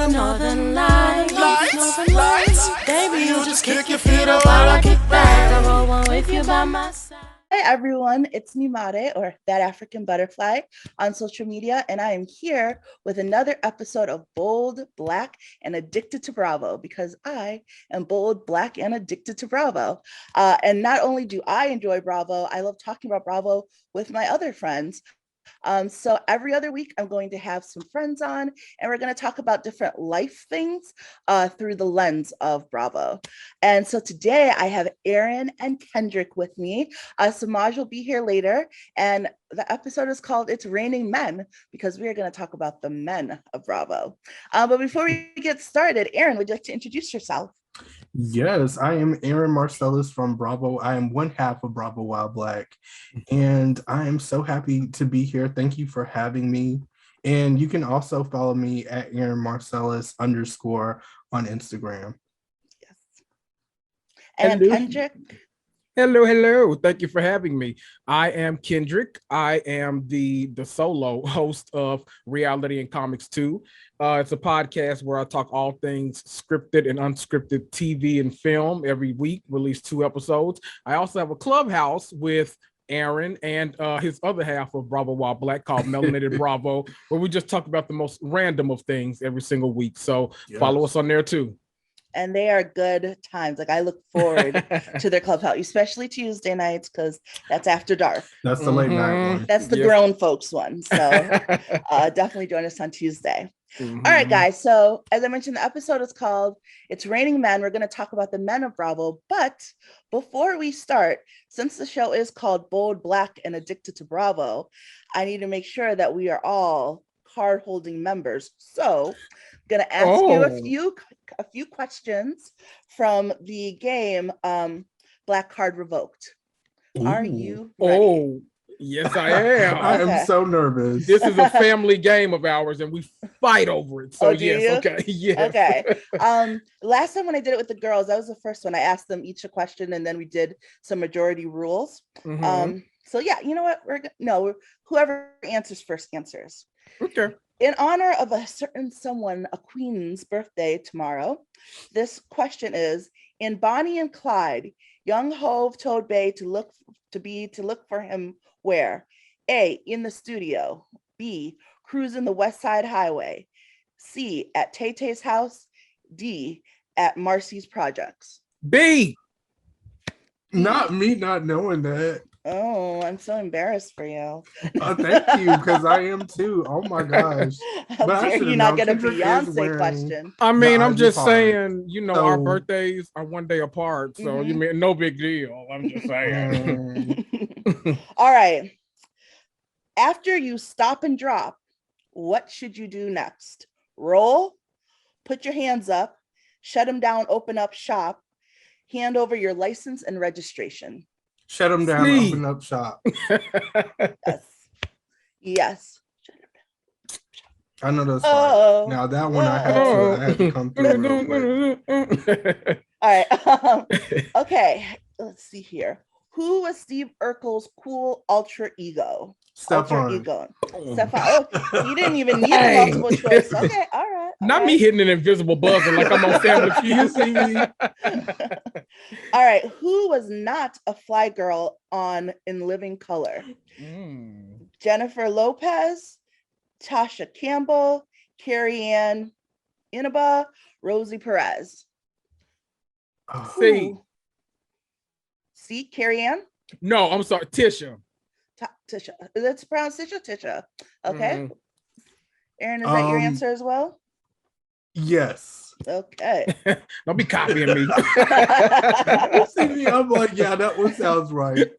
the northern lights. Lights. Baby, you just kick your feet up while I kick back. I roll one with you by my side. Hi everyone, it's Nyemade, or That African Butterfly, on social media, and I am here with another episode of Bold, Black, and Addicted to Bravo, because I am bold, Black, and addicted to Bravo. And not only do I enjoy Bravo, I love talking about Bravo with my other friends. So every other week, I'm going to have some friends on, and we're going to talk about different life things through the lens of Bravo. And so today I have Aaron and Kendrick with me. Semaj will be here later, and the episode is called It's Raining Men, because we are going to talk about the men of Bravo. But before we get started, Aaron, would you like to introduce yourself? Yes, I am Aaron Marcellus from Bravo. I am one half of Bravo While Black, and I am so happy to be here. Thank you for having me. And you can also follow me at Aaron Marcellus _ on Instagram. Yes. And Hello. Kendrick? Hello. Thank you for having me. I am Kendrick. I am the solo host of Reality and Comics 2. It's a podcast where I talk all things scripted and unscripted TV and film every week, release 2 episodes. I also have a clubhouse with Aaron and his other half of Bravo While Black called Melanated Bravo, where we just talk about the most random of things every single week. So Follow us on there too. And they are good times. Like, I look forward to their clubhouse, especially Tuesday nights, because that's after dark. That's the late night one. That's the grown folks one. So definitely join us on Tuesday. All right, guys. So as I mentioned, the episode is called It's Raining Men. We're going to talk about the men of Bravo. But before we start, since the show is called Bold, Black, and Addicted to Bravo, I need to make sure that we are all card-holding members. So I'm going to ask you a few questions from the game Black Card Revoked. Are you ready? Yes, I am. I am so nervous. This is a family game of ours, and we fight over it. So yes, okay, yes. Okay. Last time when I did it with the girls, that was the first one. I asked them each a question, and then we did some majority rules. So yeah, you know what? Whoever answers first answers. Okay. In honor of a certain someone, a queen's birthday tomorrow, this question is: in Bonnie and Clyde, young Hove told Bay to look for him where? A, in the studio. B, cruising the West Side Highway. C, at Tay Tay's house. D, at Marcy's projects. B. Not me not knowing that. Oh, I'm so embarrassed for you. Thank you, because I am too. Oh my gosh. How dare you not get a Beyonce question? I mean, I'm just saying, our birthdays are one day apart. So you mean no big deal. I'm just saying. All right. After you stop and drop, what should you do next? Roll, put your hands up, shut them down, open up shop, hand over your license and registration. Shut them down, open up shop. Yes. I know that's right. Now that one I had to come through. All right. Okay. Let's see here. Who was Steve Urkel's cool alter ego? Stefan. Stefan. Oh, you didn't even need a multiple choice. Okay. All right. Not me hitting an invisible buzzer like I'm on Family Feud. All right. Who was not a fly girl on In Living Color? Jennifer Lopez, Tasha Campbell, Carrie Ann Inaba, Rosie Perez. See, Carrie Ann? No, I'm sorry, Tisha. Tisha. That's pronounced Tisha. Okay. Aaron, is that your answer as well? Yes. Okay. Don't be copying me. You see me, I'm like, yeah, that one sounds right.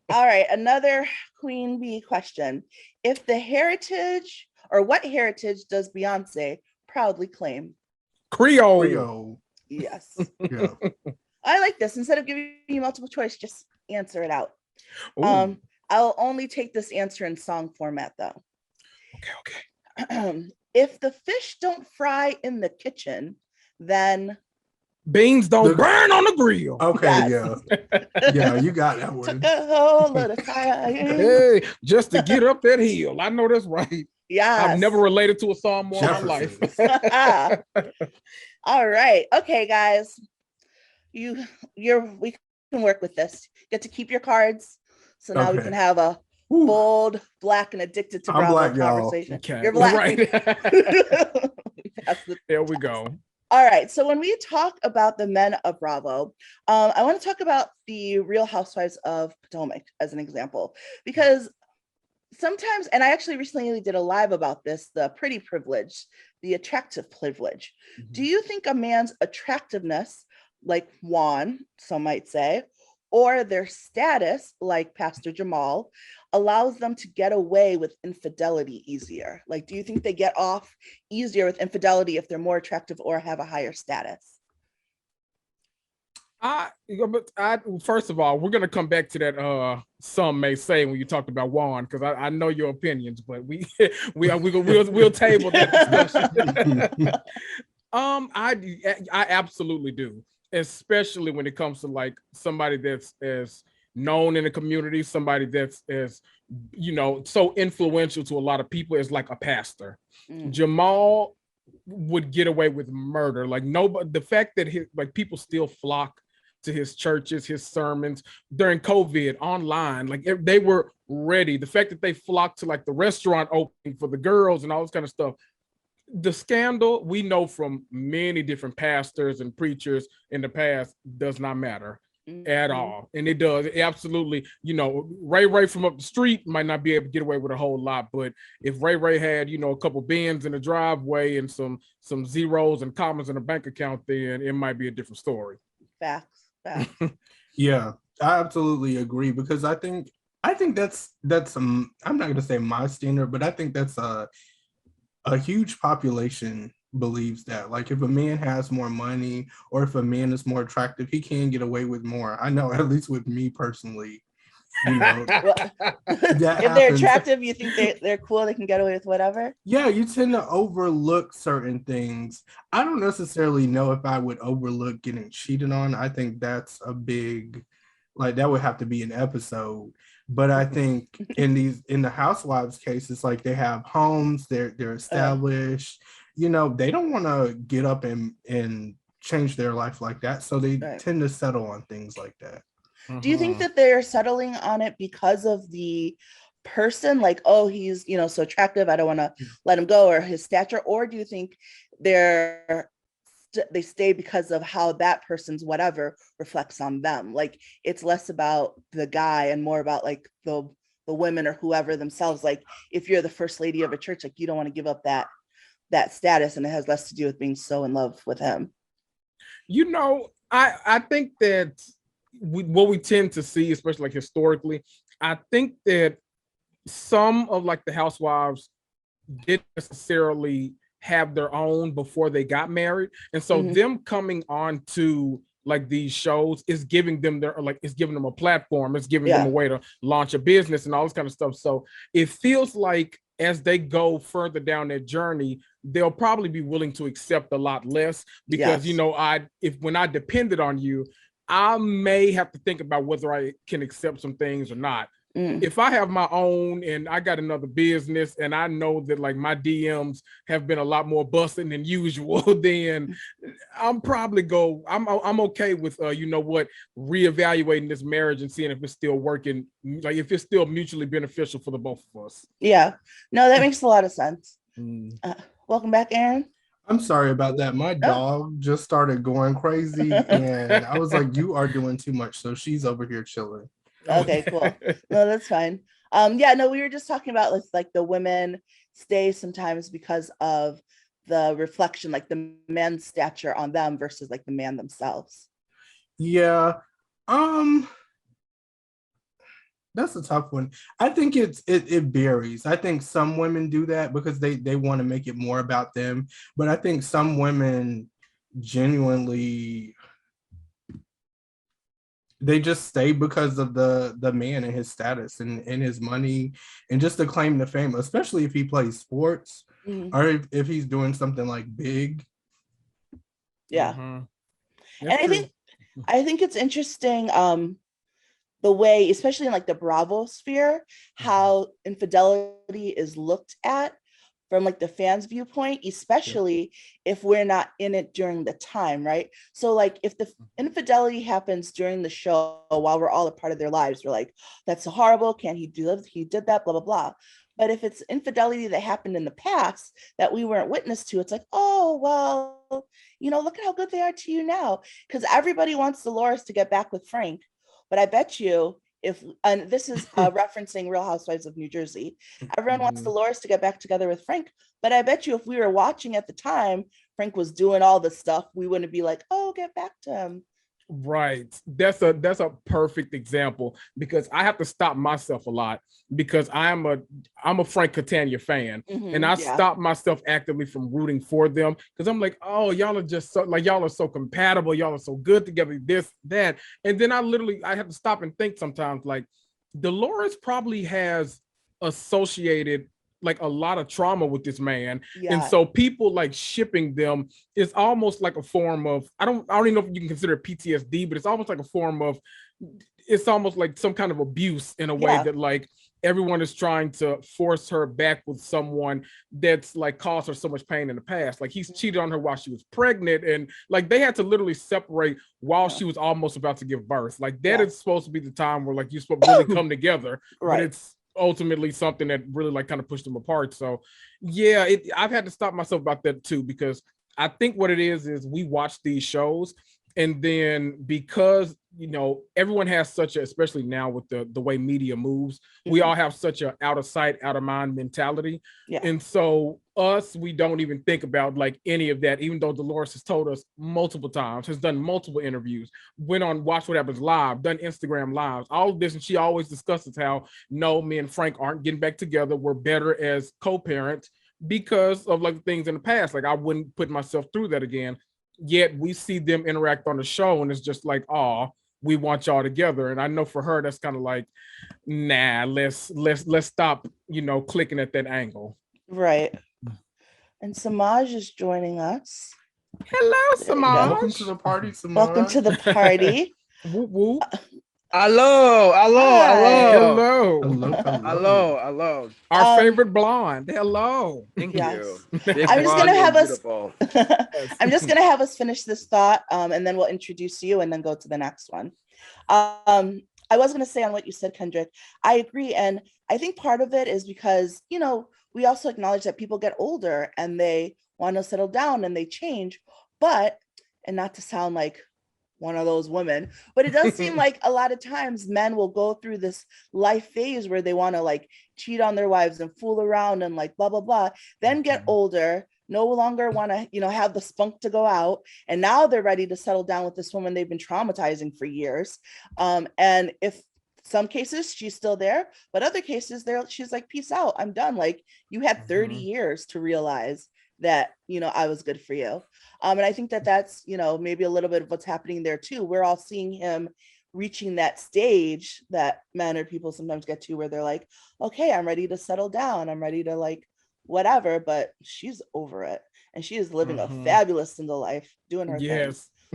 All right, another Queen Bee question. If the heritage, or what heritage does Beyonce proudly claim? Creole. Yes. Yeah. I like this. Instead of giving you multiple choice, just answer it out. I'll only take this answer in song format, though. Okay. If the fish don't fry in the kitchen, then beans don't burn on the grill. Okay, yes. Yeah, you got that one. Took a whole lot of fire. Hey, just to get up that hill. I know that's right. Yes. I've never related to a song more in my life. All right. Okay, guys. We can work with this. You get to keep your cards. So now we can have a bold, black, and addicted to Bravo black, conversation. Okay. You're black. Right. There we go. All right. So when we talk about the men of Bravo, I want to talk about the Real Housewives of Potomac as an example, because sometimes, and I actually recently did a live about this, the pretty privilege, the attractive privilege. Mm-hmm. Do you think a man's attractiveness, like Juan, some might say, or their status, like Pastor Jamal, allows them to get away with infidelity easier? Like, do you think they get off easier with infidelity if they're more attractive or have a higher status? First of all, we're gonna come back to that. Some may say when you talked about Juan, because I know your opinions, but we'll table that discussion. I absolutely do, especially when it comes to like somebody that's as known in the community, somebody that's as so influential to a lot of people as like a pastor. Jamal would get away with murder. Like nobody, the fact that people still flock to his churches, his sermons during COVID online, like they were ready. The fact that they flocked to like the restaurant opening for the girls and all this kind of stuff. The scandal, we know from many different pastors and preachers in the past, does not matter at all. And it does. It absolutely, Ray from up the street might not be able to get away with a whole lot, but if Ray had, a couple bins in the driveway and some zeros and commas in a bank account, then it might be a different story. Facts. Yeah, I absolutely agree, because I think that's I'm not going to say my standard, but I think that's a huge population believes that. Like, if a man has more money or if a man is more attractive, he can get away with more. I know, at least with me personally, if they're attractive, you think they're cool, they can get away with whatever? Yeah, you tend to overlook certain things. I don't necessarily know if I would overlook getting cheated on. I think that's a big, like, that would have to be an episode. But I think in the housewives cases, like, they have homes, they're established, they don't want to get up and change their life like that. So they tend to settle on things like that. Do you think that they're settling on it because of the person, like, oh, he's, so attractive, I don't want to let him go, or his stature? Or do you think they stay because of how that person's whatever reflects on them? Like, it's less about the guy and more about like the women or whoever themselves. Like, if you're the first lady of a church, like, you don't want to give up that status, and it has less to do with being so in love with him. I think that what we tend to see, especially like historically, I think that some of like the housewives didn't necessarily have their own before they got married, and so them coming on to like these shows is giving them it's giving them a platform, it's giving them a way to launch a business and all this kind of stuff. So it feels like as they go further down their journey, they'll probably be willing to accept a lot less, because when I depended on you, I may have to think about whether I can accept some things or not. If I have my own and I got another business and I know that like my DMs have been a lot more busting than usual, then I'm probably I'm okay with reevaluating this marriage and seeing if it's still working, like if it's still mutually beneficial for the both of us. Yeah, no, that makes a lot of sense. Welcome back, Aaron. I'm sorry about that. My dog just started going crazy, and I was like, you are doing too much. So she's over here chilling. Okay, cool. No, that's fine. We were just talking about like the women stay sometimes because of the reflection, like the man's stature on them versus like the man themselves. Yeah. That's a tough one. I think it varies. I think some women do that because they want to make it more about them. But I think some women genuinely, they just stay because of the man and his status and his money and just to claim the fame, especially if he plays sports or if he's doing something like big. Yeah. And I think it's interesting the way, especially in like the Bravo sphere, how infidelity is looked at from like the fans' viewpoint, especially if we're not in it during the time, right? So like if the infidelity happens during the show while we're all a part of their lives, we're like, that's so horrible. Can't he do that? He did that, blah, blah, blah. But if it's infidelity that happened in the past that we weren't witness to, it's like, oh, well, look at how good they are to you now. Because everybody wants Dolores to get back with Frank. But I bet you and this is referencing Real Housewives of New Jersey, everyone wants Dolores to get back together with Frank. But I bet you if we were watching at the time, Frank was doing all the stuff, we wouldn't be like, oh, get back to him. Right. That's a perfect example, because I have to stop myself a lot because I'm a Frank Catania fan, and I stop myself actively from rooting for them because I'm like, oh, y'all are just so like, y'all are so compatible, y'all are so good together, this, that. And then I have to stop and think sometimes, like, Dolores probably has associated like a lot of trauma with this man, and so people like shipping them is almost like a form of, I don't even know if you can consider it PTSD, but it's almost like a form of, it's almost like some kind of abuse in a way that like everyone is trying to force her back with someone that's like caused her so much pain in the past. Like he's cheated on her while she was pregnant, and like they had to literally separate while she was almost about to give birth. Like that is supposed to be the time where like you're supposed to really come together, but it's ultimately something that really like kind of pushed them apart. So yeah, I've had to stop myself about that too, because I think what it is we watch these shows, and then because everyone has such a, especially now with the way media moves, we all have such a out of sight, out of mind mentality. And so we don't even think about like any of that, even though Dolores has told us multiple times, has done multiple interviews, went on Watch What Happens Live, done Instagram lives, all of this, and she always discusses how no, me and Frank aren't getting back together, we're better as co-parents because of like things in the past. Like I wouldn't put myself through that again. Yet we see them interact on the show, and it's just like, oh, we want y'all together. And I know for her, that's kind of like, nah, let's stop, clicking at that angle. Right. And Semaj is joining us. Hello, Semaj. Welcome to the party, Semaj. Welcome to the party. Whoop, whoop. Hello. Our favorite blonde. Hello. Thank you. I'm just gonna have us. I'm just gonna have us finish this thought, and then we'll introduce you, and then go to the next one. I was gonna say on what you said, Kendrick. I agree, and I think part of it is because we also acknowledge that people get older and they want to settle down and they change, and not to sound like one of those women, but it does seem like a lot of times men will go through this life phase where they want to like cheat on their wives and fool around and like blah blah blah, then get older, no longer want to have the spunk to go out, and now they're ready to settle down with this woman they've been traumatizing for years. And if some cases she's still there, but other cases she's like, peace out, I'm done. Like you had 30 years to realize that I was good for you. And I think that that's maybe a little bit of what's happening there too. We're all seeing him reaching that stage that men or people sometimes get to, where they're like, okay, I'm ready to settle down, I'm ready to like whatever, but she's over it, and she is living a fabulous single life, doing her thing.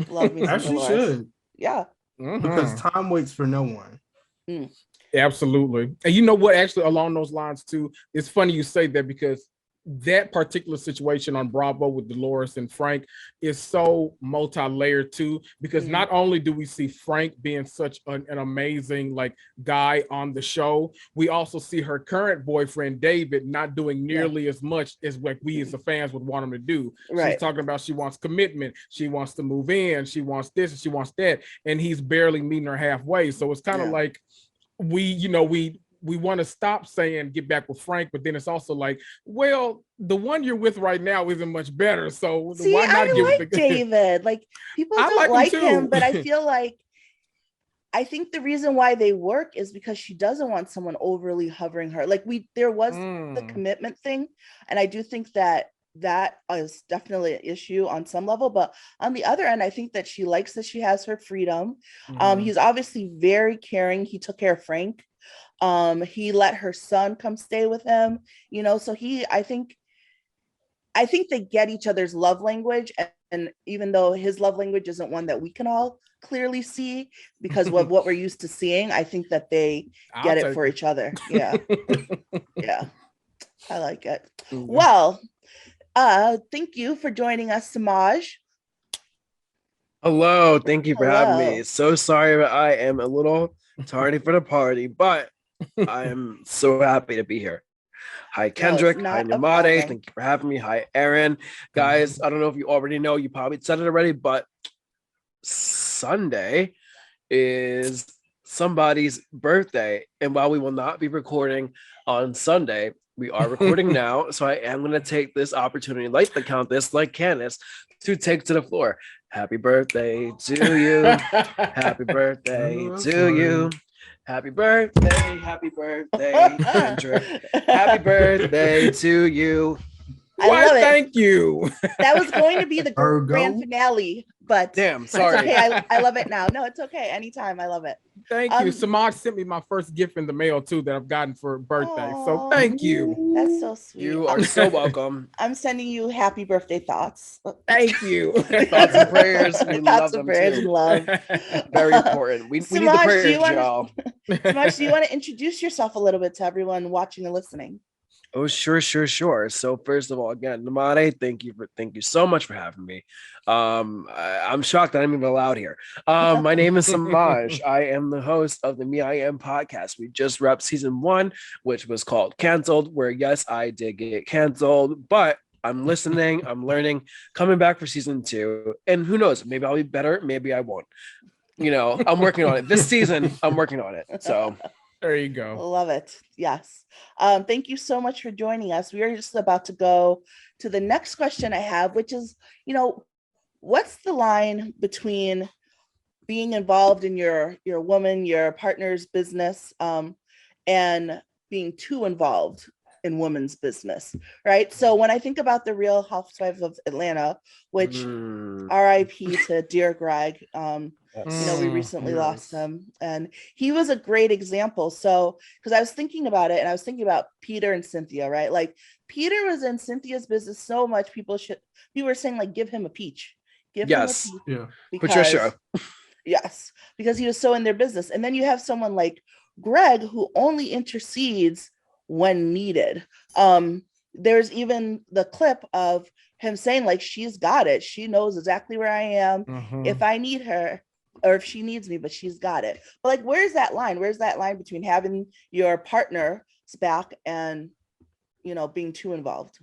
Love me some As she Dolores. should. Yeah. Because time waits for no one. Absolutely. And you know what, actually along those lines too, it's funny you say that, because that particular situation on Bravo with Dolores and Frank is so multi-layered too, because not only do we see Frank being such an amazing like guy on the show, we also see her current boyfriend David not doing nearly as much as what we as the fans would want him to do. She's talking about she wants commitment, she wants to move in, she wants this and she wants that, and he's barely meeting her halfway. So it's kind of like we want to stop saying get back with Frank, but then it's also like, well, the one you're with right now isn't much better. So why not give it to David? Like people don't like him, but I feel like I think the reason why they work is because she doesn't want someone overly hovering her. Like there was the commitment thing, and I do think that is definitely an issue on some level, but on the other end, I think that she likes that she has her freedom. He's obviously very caring. He took care of Frank. He let her son come stay with him, so I think they get each other's love language, and even though his love language isn't one that we can all clearly see because of what we're used to seeing, I think that they get it for each other. Yeah. I like it. Mhm. Well, thank you for joining us, Semaj. Hello, thank you for having Hello. me. So sorry, but I am a little tardy for the party, but I am so happy to be here. Hi, Kendrick. Hi, not a Nyemade. problem. Thank you for having me. Hi, Aaron. Guys, I don't know if you already know, you probably said it already, but Sunday is somebody's birthday. And while we will not be recording on Sunday, we are recording now. So I am going to take this opportunity, like the Countess, like Candace, to take to the floor. Happy birthday to you. Happy birthday to you. Happy birthday, Kendrick. Happy birthday to you. I Why, love it. thank you. That was going to be the Virgo. grand finale, but Damn, it's sorry. okay. I love it now. No, it's okay. Anytime. I love it. Thank you. Semaj sent me my first gift in the mail too that I've gotten for birthday. So Aw. thank you. That's so sweet. You are so welcome. I'm sending you happy birthday thoughts. Thank you. Thoughts and prayers. We love Thoughts them and prayers and too. love. Very important. We need the Semaj, do you prayers, wanna- y'all. Semaj, do you want to introduce yourself a little bit to everyone watching and listening? Oh, sure. So first of all, again, Nyemade, thank you so much for having me. I'm shocked that I'm even allowed here. My name is Semaj. I am the host of the Me I Am podcast. We just wrapped season 1, which was called Canceled, where yes, I did get canceled, but I'm listening, I'm learning, coming back for season 2, and who knows, maybe I'll be better, maybe I won't. I'm working on it. This season, I'm working on it. So There you go. Love it. Yes. Thank you so much for joining us. We are just about to go to the next question I have, which is, what's the line between being involved in your partner's business, and being too involved in women's business, right? So when I think about the Real Housewives of Atlanta, which RIP to dear Greg, we recently lost him, and he was a great example. So, because I was thinking about it, and I was thinking about Peter and Cynthia, right? Like Peter was in Cynthia's business so much, people were saying like, give him a peach, yes, him a peach, Yeah. Patricia. Yes, because he was so in their business. And then you have someone like Greg who only intercedes when needed. There's even the clip of him saying like, she's got it, she knows exactly where I am, if I need her, or if she needs me, but she's got it. But like, where's that line between having your partner's back and being too involved?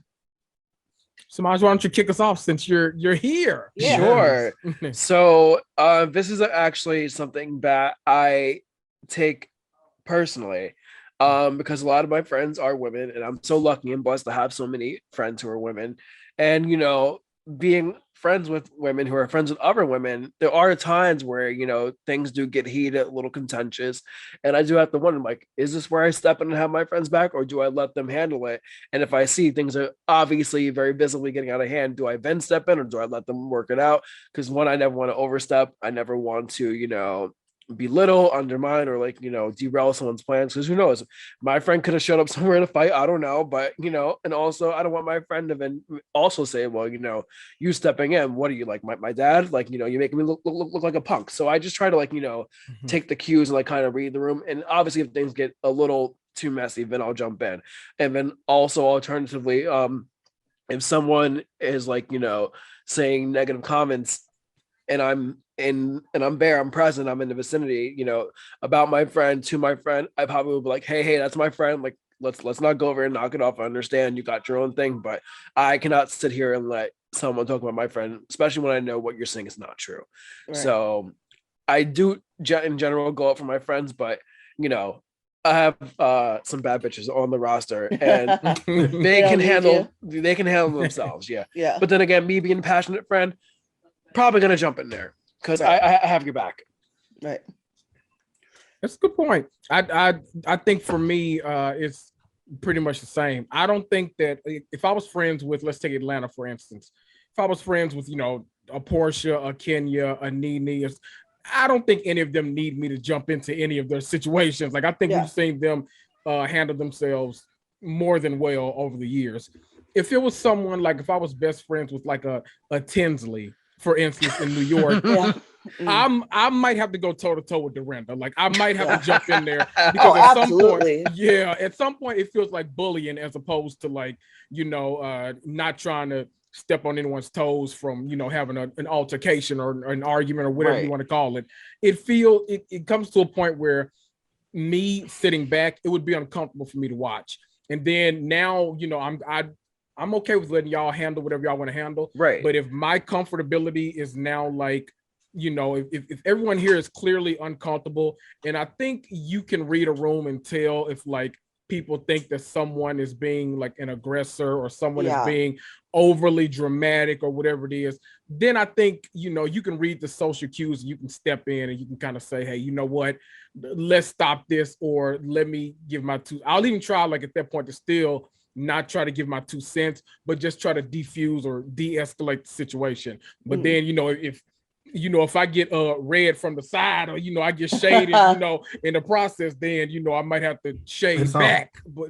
Semaj, why don't you kick us off since you're here? Yeah. Sure. So this is actually something that I take personally, because a lot of my friends are women, and I'm so lucky and blessed to have so many friends who are women. And being friends with women who are friends with other women, there are times where things do get heated, a little contentious, and I do have to wonder, like, is this where I step in and have my friends back, or do I let them handle it? And if I see things are obviously very visibly getting out of hand, do I then step in, or do I let them work it out? Because one, I never want to overstep. I never want to belittle, undermine, or derail someone's plans, because who knows, my friend could have showed up somewhere in a fight, I don't know, but and also I don't want my friend to then also say, well, you stepping in, what are you, like my dad, you making me look like a punk. So I just try to take the cues and kind of read the room, and obviously if things get a little too messy, then I'll jump in. And then also alternatively, if someone is saying negative comments, and I'm there, I'm present, I'm in the vicinity, about my friend, to my friend, I probably would be like, hey, that's my friend. Like, let's not go over and knock it off. I understand you got your own thing, but I cannot sit here and let someone talk about my friend, especially when I know what you're saying is not true. Right. So I do in general go up for my friends, but I have some bad bitches on the roster, and they can handle themselves. Yeah. Yeah. But then again, me being a passionate friend, probably gonna jump in there because right. I have your back. Right. That's a good point. I think for me, it's pretty much the same. I don't think that if I was friends with, let's take Atlanta for instance, if I was friends with a Portia, a Kenya, a Nene, I don't think any of them need me to jump into any of their situations. Like I think we've seen them handle themselves more than well over the years. If it was someone like, if I was best friends with like a Tinsley, for instance, in New York, I might have to go toe to toe with Dorinda. Like I might have to jump in there because Oh, at absolutely. some point, at some point it feels like bullying as opposed to like, not trying to step on anyone's toes from, having an altercation or an argument or whatever you want to call it. It comes to a point where me sitting back, it would be uncomfortable for me to watch. And then now, I'm okay with letting y'all handle whatever y'all want to handle. Right. But if my comfortability is now like, if everyone here is clearly uncomfortable, and I think you can read a room and tell if like people think that someone is being like an aggressor or someone is being overly dramatic or whatever it is, then I think, you can read the social cues and you can step in and you can kind of say, hey, you know what, let's stop this, or let me give my two. I'll even try like at that point to still not try to give my 2 cents, but just try to defuse or de-escalate the situation. But then, if I get red from the side or, I get shaded, in the process, then, I might have to shade back. But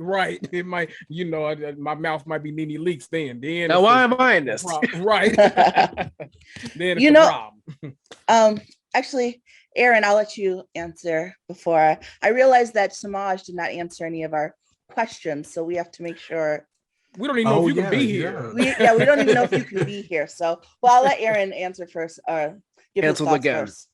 it might, my mouth might be Nene Leaks then. Now, why am I in this? Right. Then it's a problem. Actually, Aaron, I'll let you answer before. I realized that Semaj did not answer any of our questions, so we have to make sure. We don't even know if you can be here. We don't even know if you can be here. So, I'll let Aaron answer first. Give his thoughts again. First.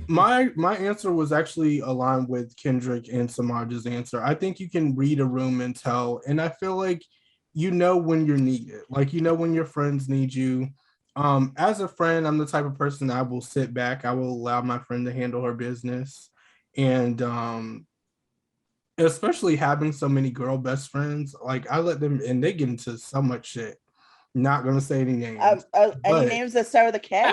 My answer was actually aligned with Kendrick and Semaj's answer. I think you can read a room and tell, and I feel like when you're needed, like when your friends need you. As a friend, I'm the type of person that I will sit back. I will allow my friend to handle her business, and especially having so many girl best friends, like I let them, and they get into so much shit. Not gonna say any names. Any names that start with a K?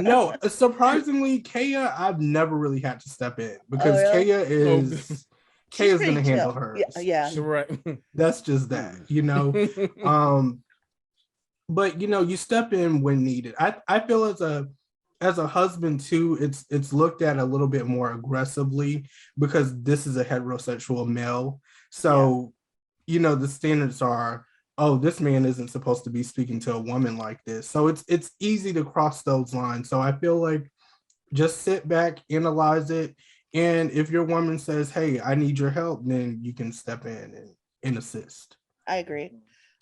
No, surprisingly, Kaya, I've never really had to step in because Kaya is gonna handle hers. Yeah. Right. That's just that, But you step in when needed. I feel as a husband too, it's looked at a little bit more aggressively because this is a heterosexual male. So, the standards are, oh, this man isn't supposed to be speaking to a woman like this. So it's easy to cross those lines. So I feel like just sit back, analyze it. And if your woman says, hey, I need your help, then you can step in and assist. I agree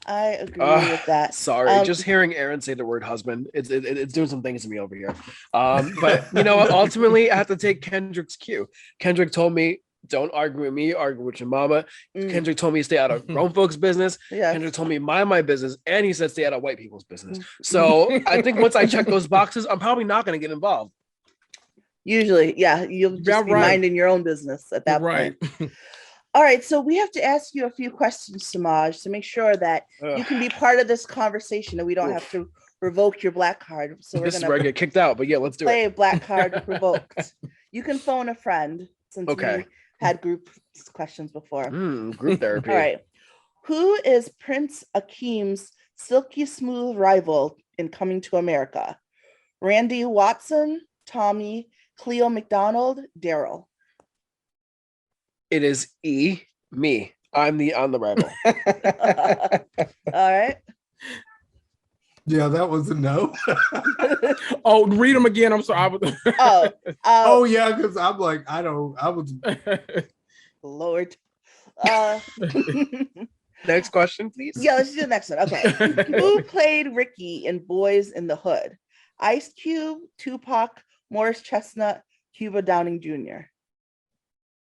with that. Sorry, just hearing Aaron say the word husband, it's doing some things to me over here. But you know what? Ultimately, I have to take Kendrick's cue. Kendrick told me, don't argue with me, argue with your mama. Kendrick told me stay out of grown folks' business. Yes. Kendrick told me mind my business, and he said stay out of white people's business. So I think once I check those boxes, I'm probably not going to get involved. Usually, you'll just be minding your own business at that point. All right, so we have to ask you a few questions, Semaj, to make sure that you can be part of this conversation and we don't have to revoke your black card. So this is where I get kicked out, but let's do it. Play black card revoked. You can phone a friend since we had group questions before. Group therapy. All right. Who is Prince Akeem's silky smooth rival in Coming to America? Randy Watson, Tommy, Cleo McDonald, Daryl. It is me. I'm the rival. All right. Yeah, that was a no. Oh, read them again. I'm sorry. Yeah, because I'm like, I was Lord. Next question, please. Yeah, let's do the next one. Okay. Who played Ricky in Boys in the Hood? Ice Cube, Tupac, Morris Chestnut, Cuba Downing Jr.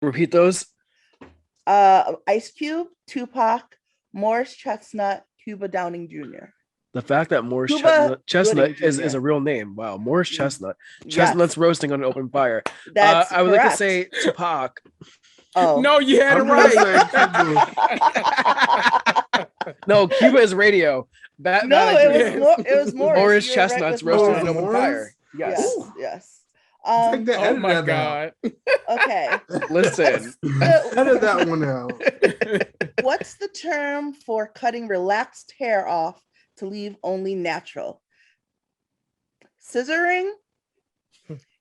Repeat those. Ice Cube, Tupac, Morris Chestnut, Cuba Downing Jr. The fact that Morris Chestnut is a real name. Wow, Morris Chestnut. Chestnuts roasting on an open fire. That's I would like to say Tupac. Oh no, you had it right. No, Cuba is radio. It was Morris. Morris Chestnuts roasting on an open fire. Yes. Oh my God. Okay. Listen. Edit that one out. What's the term for cutting relaxed hair off to leave only natural? Scissoring,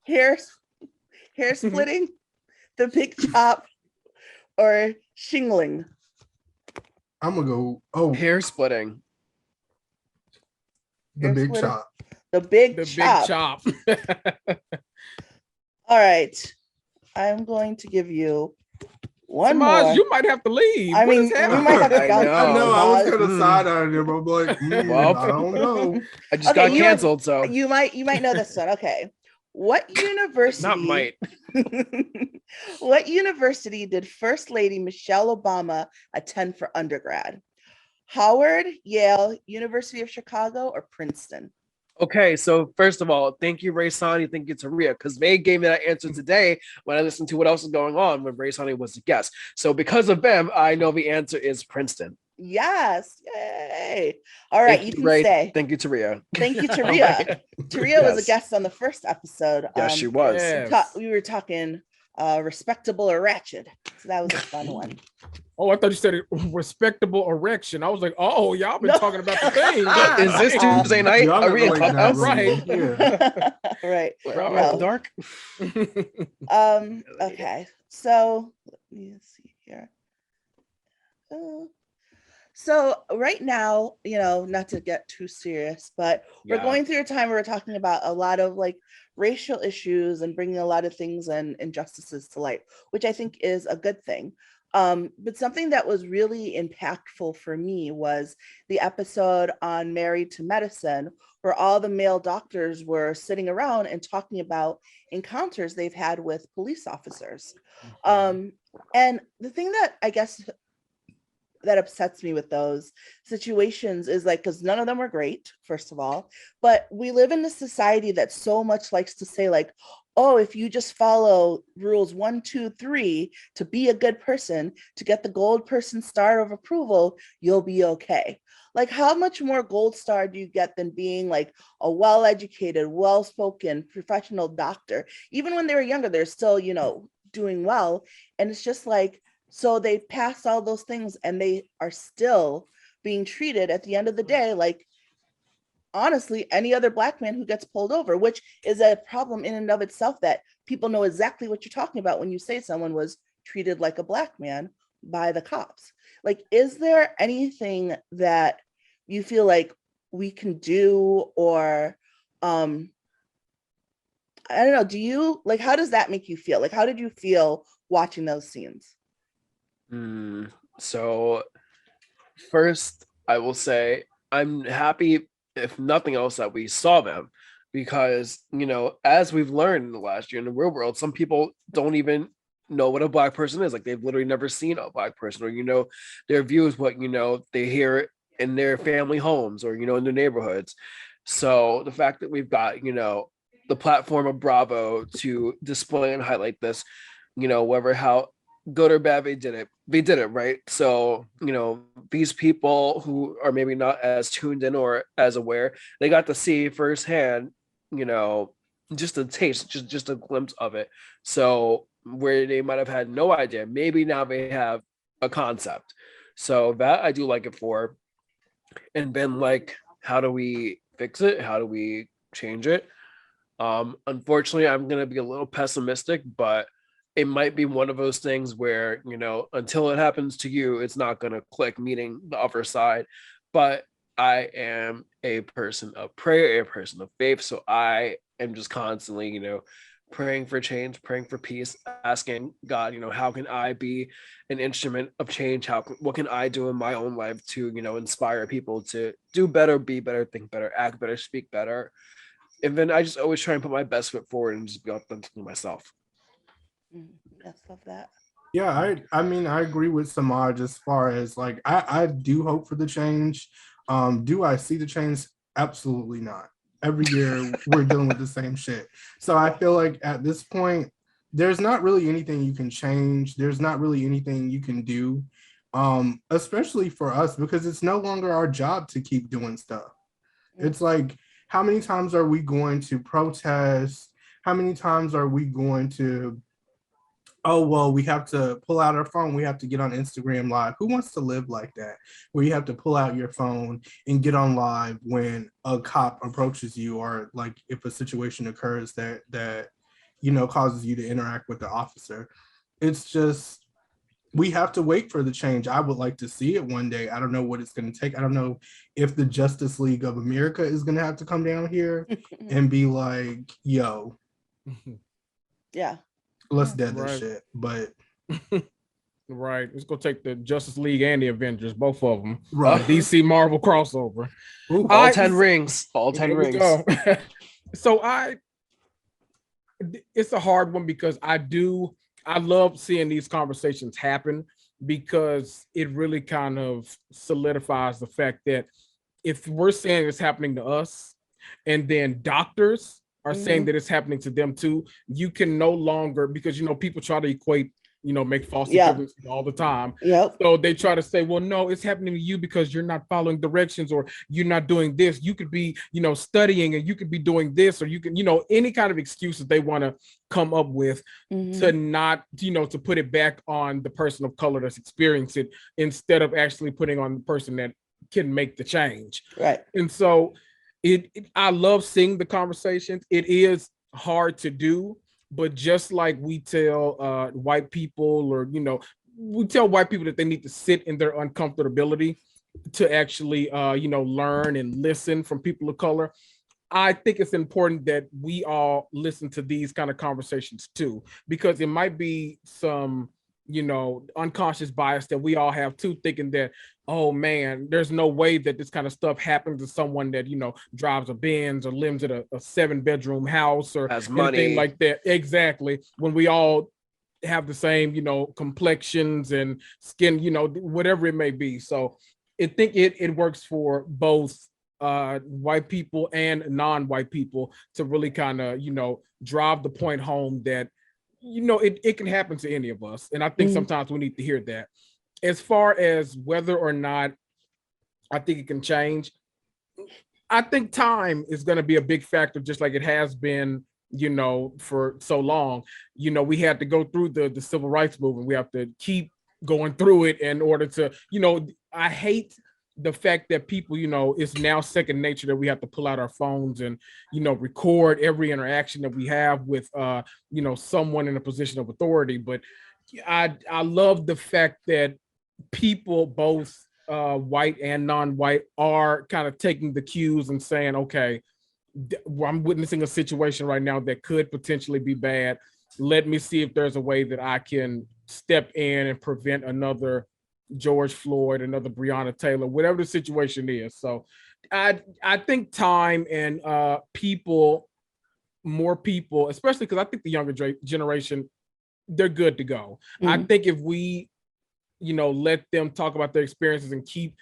hair splitting, the big chop, or shingling? I'm gonna go. Oh, hair splitting. The big chop. The big The chop. big chop. All right. I'm going to give you one Semaj, more. you might have to leave. I What mean, is you happening? might have to I bounce. I know. I was Semaj. kind of side eyeing him. I'm like, Well, I don't know. I just got canceled, so You might know this one. Okay. What university? not might. What university did First Lady Michelle Obama attend for undergrad? Howard, Yale, University of Chicago, or Princeton? Okay, so first of all, thank you, Ray Sani. Thank you, Taria, because they gave me that answer today when I listened to what else was going on when Ray Sani was a guest. So because of them, I know the answer is Princeton. Yes. Yay. All right. Thank You you, can Ray. stay. Thank you, Taria. Thank you, Taria. Taria was a Yes. guest on the first episode. Yes, she was. Yes. We were talking respectable or ratchet. So that was a fun one. Oh, I thought you said respectable erection. I was like, oh, y'all been No. talking about the thing. Is this Tuesday night? Y'all Are we in got like that Clubhouse? Right. room. Yeah. Right. We're out No. in the dark. Okay. So let me see here. So right now, not to get too serious, but we're Yeah. going through a time where we're talking about a lot of like racial issues and bringing a lot of things and injustices to light, which I think is a good thing. But something that was really impactful for me was the episode on Married to Medicine, where all the male doctors were sitting around and talking about encounters they've had with police officers. And the thing that I guess that upsets me with those situations is like, because none of them are great, first of all, but we live in a society that so much likes to say like, oh, if you just follow rules 1, 2, 3 to be a good person, to get the gold person star of approval, you'll be okay. Like, how much more gold star do you get than being like a well-educated, well-spoken professional doctor? Even when they were younger, they're still, doing well. And it's just like, so they passed all those things and they are still being treated at the end of the day like, honestly, any other Black man who gets pulled over, which is a problem in and of itself, that people know exactly what you're talking about when you say someone was treated like a Black man by the cops. Like, is there anything that you feel like we can do, or I don't know, do you like, how does that make you feel? Like, how did you feel watching those scenes? So first, I will say I'm happy, if nothing else, that we saw them, because as we've learned in the last year in the real world, some people don't even know what a Black person is. Like, they've literally never seen a Black person, or their view is what they hear in their family homes, or in their neighborhoods. So the fact that we've got the platform of Bravo to display and highlight this, whether how good or bad they did it, right? So these people who are maybe not as tuned in or as aware, they got to see firsthand just a taste, just a glimpse of it. So where they might have had no idea, maybe now they have a concept. So that I do like it for. And then, like, how do we fix it? How do we change it? Unfortunately, I'm gonna be a little pessimistic, but it might be one of those things where, until it happens to you, it's not going to click, meaning the other side. But I am a person of prayer, a person of faith. So I am just constantly, praying for change, praying for peace, asking God, how can I be an instrument of change? What can I do in my own life to, inspire people to do better, be better, think better, act better, speak better. And then I just always try and put my best foot forward and just be authentically myself. Yes, love that. Yeah, I mean, I agree with Semaj as far as like, I do hope for the change. Do I see the change? Absolutely not. Every year we're dealing with the same shit. So I feel like at this point, there's not really anything you can change. There's not really anything you can do, especially for us, because it's no longer our job to keep doing stuff. It's like, how many times are we going to protest? How many times are we going to, oh, well, we have to pull out our phone. We have to get on Instagram Live. Who wants to live like that, where you have to pull out your phone and get on live when a cop approaches you, or like if a situation occurs that causes you to interact with the officer? It's just, we have to wait for the change. I would like to see it one day. I don't know what it's going to take. I don't know if the Justice League of America is going to have to come down here and be like, yo, yeah, let's Yeah. dead this Right. shit. But Right. It's gonna take the Justice League and the Avengers, both of them. right. DC Marvel crossover. Ooh, All 10 rings. All 10 There we rings. go. So it's a hard one because I love seeing these conversations happen because it really kind of solidifies the fact that if we're saying it's happening to us and then doctors are saying that it's happening to them too, you can no longer, because people try to equate, make false equivalencies all the time. Yep. So they try to say, well, no, it's happening to you because you're not following directions or you're not doing this. You could be, studying and you could be doing this, or you can, any kind of excuses they want to come up with to not, to put it back on the person of color that's experiencing it instead of actually putting on the person that can make the change. Right. And so I love seeing the conversations. It is hard to do, but just like we tell white people, or we tell white people that they need to sit in their uncomfortability to actually learn and listen from people of color. I think it's important that we all listen to these kind of conversations too, because it might be some unconscious bias that we all have too, thinking that, oh man, there's no way that this kind of stuff happens to someone that drives a Benz or lives in a 7-bedroom house or Has anything money. like that. Exactly. When we all have the same complexions and skin, whatever it may be. So I think it works for both white people and non-white people to really kind of drive the point home that it can happen to any of us. And I think sometimes we need to hear that. As far as whether or not I think it can change, I think time is going to be a big factor, just like it has been, for so long. We had to go through the civil rights movement. We have to keep going through it in order to, I hate the fact that people, it's now second nature that we have to pull out our phones and, record every interaction that we have with, someone in a position of authority. But I love the fact that people, both white and non-white, are kind of taking the cues and saying, okay, I'm witnessing a situation right now that could potentially be bad. Let me see if there's a way that I can step in and prevent another George Floyd, another Breonna Taylor, whatever the situation is. So I think time and more people, especially because I think the younger generation, they're good to go. I think if we let them talk about their experiences and keep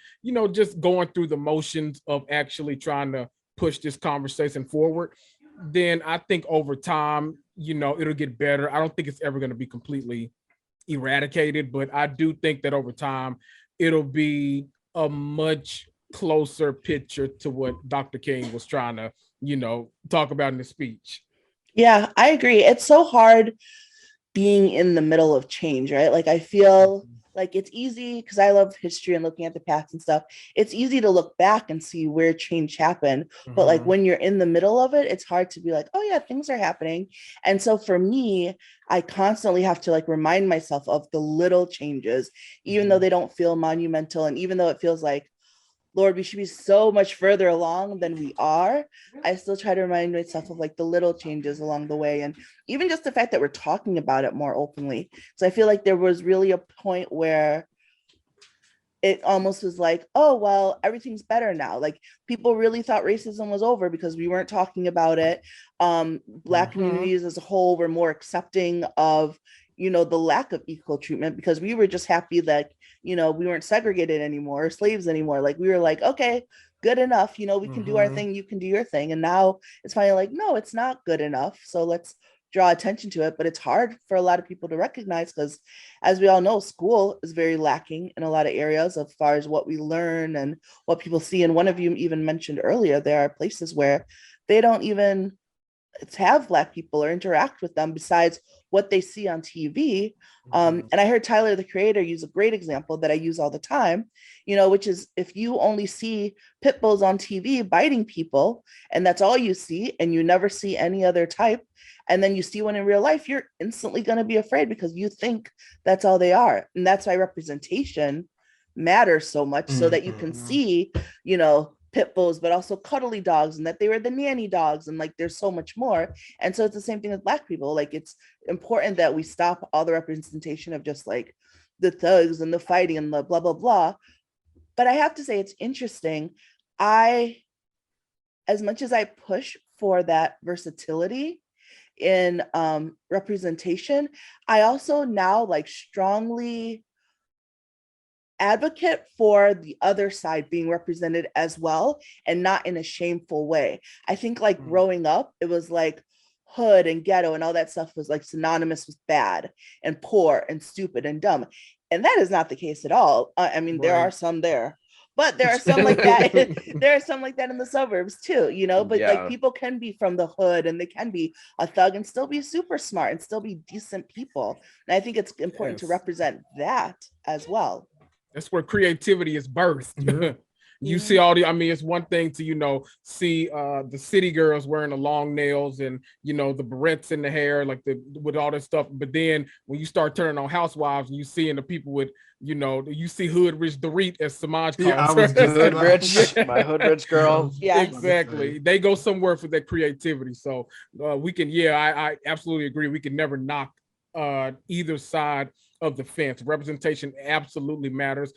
just going through the motions of actually trying to push this conversation forward, then I think over time it'll get better. I don't think it's ever going to be completely eradicated, but I do think that over time it'll be a much closer picture to what Dr. King was trying to talk about in the speech. Yeah, I agree. It's so hard being in the middle of change, right? Like I feel like it's easy because I love history and looking at the past and stuff. It's easy to look back and see where change happened. But like when you're in the middle of it, it's hard to be like, oh yeah, things are happening. And so for me, I constantly have to like remind myself of the little changes, even though they don't feel monumental. And even though it feels like, Lord, we should be so much further along than we are, I still try to remind myself of like the little changes along the way. And even just the fact that we're talking about it more openly. So I feel like there was really a point where it almost was like, oh, well, everything's better now. Like people really thought racism was over because we weren't talking about it. Black communities as a whole were more accepting of, the lack of equal treatment because we were just happy that, we weren't segregated anymore, slaves anymore. Like we were like, okay, good enough. We can do our thing. You can do your thing. And now it's finally like, no, it's not good enough. So let's draw attention to it. But it's hard for a lot of people to recognize because as we all know, school is very lacking in a lot of areas as far as what we learn and what people see. And one of you even mentioned earlier, there are places where they don't even have Black people or interact with them besides what they see on TV. And I heard Tyler, the creator, use a great example that I use all the time, which is if you only see pit bulls on TV biting people, and that's all you see, and you never see any other type, and then you see one in real life, you're instantly going to be afraid because you think that's all they are. And that's why representation matters so much, so that you can see, pit bulls, but also cuddly dogs, and that they were the nanny dogs, and like there's so much more. And so it's the same thing with Black people. Like, it's important that we stop all the representation of just like the thugs and the fighting and the blah blah blah. But I have to say, it's interesting. As much as I push for that versatility in representation, I also now like strongly advocate for the other side being represented as well, and not in a shameful way. I think like growing up, it was like hood and ghetto and all that stuff was like synonymous with bad and poor and stupid and dumb. And that is not the case at all. I mean, there are some there, but there are some like that. There are some like that in the suburbs too, but like people can be from the hood and they can be a thug and still be super smart and still be decent people. And I think it's important to represent that as well. That's where creativity is birthed. You see all it's one thing to, see the city girls wearing the long nails and, the barrettes in the hair, like with all that stuff. But then when you start turning on Housewives and you seeing the people with, you see Hood Rich Dorit, as Samaj calls her. Hood Rich, my Hood Rich girl. Yeah, exactly. They go somewhere for that creativity. So we can, I absolutely agree. We can never knock either side of the fence. Representation absolutely matters.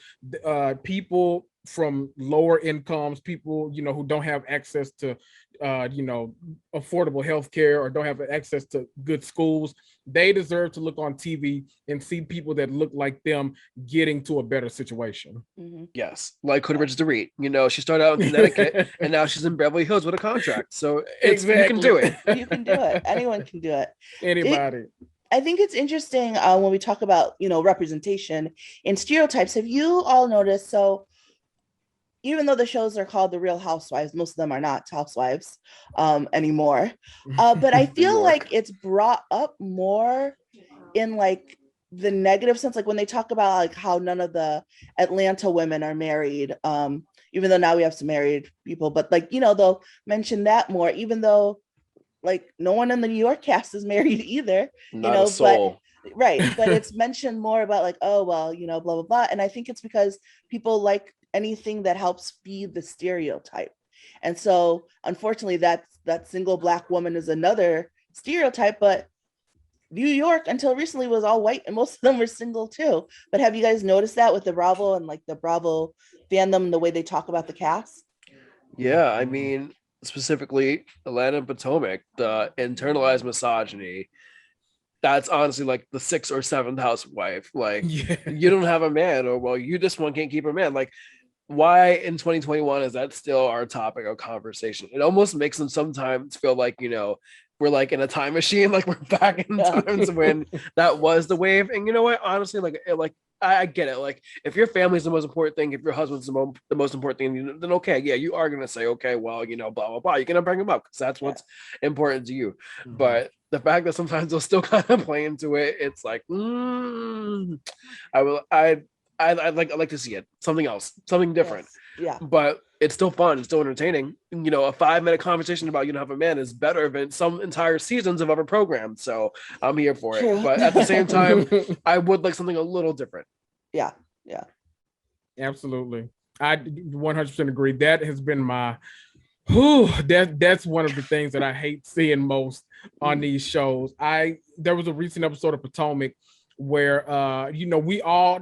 People from lower incomes, people who don't have access to affordable health care or don't have access to good schools, they deserve to look on TV and see people that look like them getting to a better situation. Yes, like Hood Rich Dorit. She started out in Connecticut and now she's in Beverly Hills with a contract. So you can do it. You can do it. Anyone can do it. Anybody. I think it's interesting when we talk about, representation and stereotypes. Have you all noticed? So even though the shows are called The Real Housewives, most of them are not housewives anymore. But I feel like it's brought up more in like the negative sense, like when they talk about like how none of the Atlanta women are married, even though now we have some married people, but like, they'll mention that more, even though like no one in the New York cast is married either, Not a soul. But it's mentioned more about like, oh, well, blah, blah, blah. And I think it's because people like anything that helps feed the stereotype. And so unfortunately that single Black woman is another stereotype, but New York until recently was all white and most of them were single too. But have you guys noticed that with the Bravo and like the Bravo fandom, the way they talk about the cast? Yeah, I mean, specifically Atlanta and Potomac, the internalized misogyny, that's honestly like the 6th or 7th housewife. Like, you don't have a man, or well, you just one can't keep a man. Like, why in 2021 is that still our topic of conversation? It almost makes them sometimes feel like, we're like in a time machine, like we're back in times when that was the wave. And you know what? Honestly, I get it. Like, if your family's the most important thing, if your husband's the most important thing, then okay, yeah, you are gonna say, okay, well, blah blah blah. You're gonna bring him up because that's what's important to you. But the fact that sometimes they'll still kind of play into it, it's like, I'd like to see it, something else, something different. Yes. Yeah. But it's still fun, it's still entertaining. A 5-minute conversation about have a man is better than some entire seasons of other programs. So I'm here for it. But at the same time, I would like something a little different. Yeah. Absolutely. I 100% agree. That has been my that's one of the things that I hate seeing most on these shows. There was a recent episode of Potomac where we all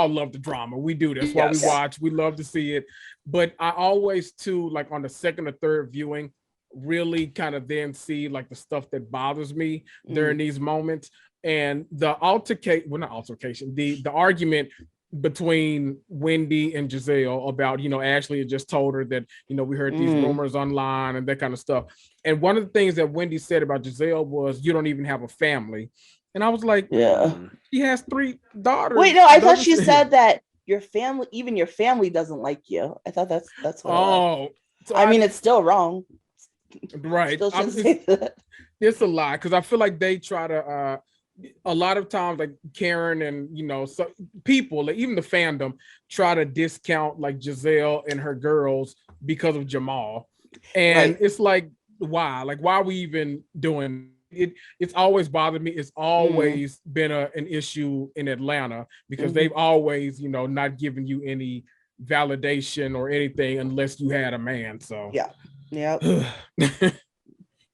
love the drama. We do. That's why we watch. We love to see it. But I always too, like on the second or third viewing, really kind of then see like the stuff that bothers me during these moments. And the argument between Wendy and Giselle about, Ashley had just told her that, we heard these rumors online and that kind of stuff. And one of the things that Wendy said about Giselle was, you don't even have a family. And I was like, she has 3 daughters. Wait, no, I thought she said that your family doesn't like you. I thought that's what so I mean, it's still wrong. Right. Still say that. It's a lie, because I feel like they try to a lot of times like Karen and so people, like even the fandom, try to discount like Giselle and her girls because of Jamal. And it's like, why? Like, why are we even doing it? It's always bothered me. It's always been an issue in Atlanta because they've always, not given you any validation or anything unless you had a man. So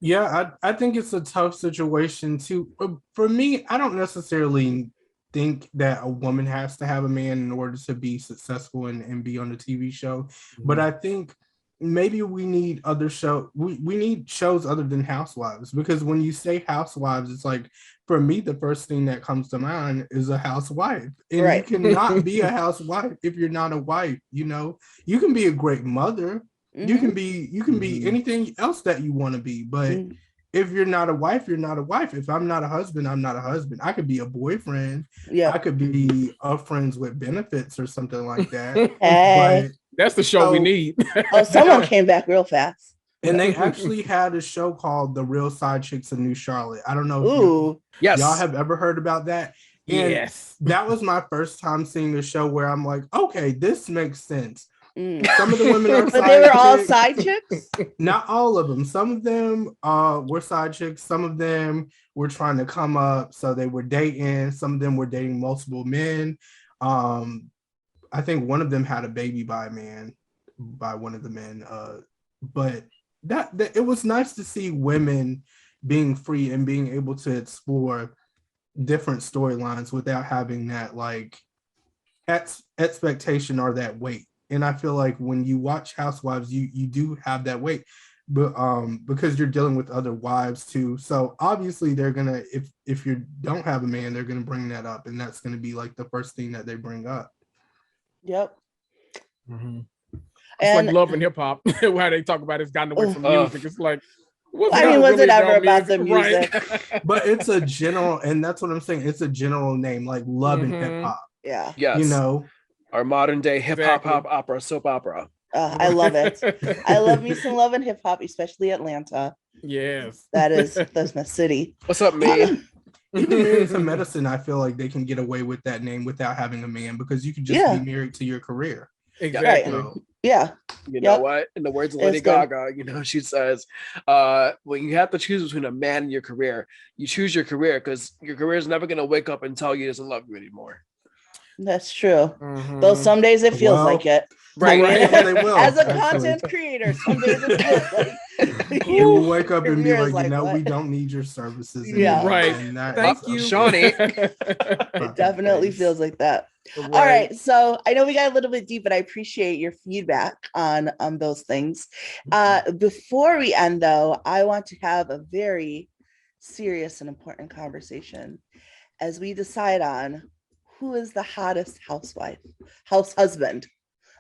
yeah, I think it's a tough situation too. For me, I don't necessarily think that a woman has to have a man in order to be successful and be on the TV show. But I think maybe we need other we need shows other than Housewives, because when you say Housewives, it's like, for me, the first thing that comes to mind is a housewife. And you cannot be a housewife if you're not a wife. You can be a great mother. You can be anything else that you want to be, but if you're not a wife, you're not a wife. If I'm not a husband, I'm not a husband. I could be a boyfriend. I could be friends with benefits or something like that. But that's the show we need. Someone came back real fast. And they actually had a show called The Real Side Chicks of New Charlotte. I don't know if y'all have ever heard about that. And yes, that was my first time seeing the show where I'm like, okay, this makes sense. Some of the women are but they were all side chicks? Not all of them. Some of them were side chicks. Some of them were trying to come up, so they were dating. Some of them were dating multiple men. I think one of them had a baby by one of the men. But that it was nice to see women being free and being able to explore different storylines without having that like expectation or that weight. And I feel like when you watch Housewives, you do have that weight, but because you're dealing with other wives too. So obviously they're gonna, if you don't have a man, they're gonna bring that up, and that's gonna be like the first thing that they bring up. Yep. It's like Love and Hip Hop, where they talk about it's gotten away from music. It's like, was it ever about the music? Right? But it's a general, and that's what I'm saying. It's a general name, like Love and Hip Hop. Yeah. Yes. Our modern day hip hop opera, soap opera. I love it. I love me some Love and Hip Hop, especially Atlanta. Yes. That's my city. What's up, man? Even Married to Medicine, I feel like they can get away with that name without having a man, because you can just be married to your career. Exactly. Right. Yeah. You know what? In the words of Lady Gaga, she says, when you have to choose between a man and your career, you choose your career, because your career is never going to wake up and tell you it doesn't love you anymore. That's true. Though some days it feels like it. Right. They will, as a content creator, some days it feels like you wake up and be like, we don't need your services anymore. Yeah. Right. Thank you, Shawnee. It definitely feels like that. Right. All right. So I know we got a little bit deep, but I appreciate your feedback on those things. Before we end, though, I want to have a very serious and important conversation as we decide on who is the hottest house husband.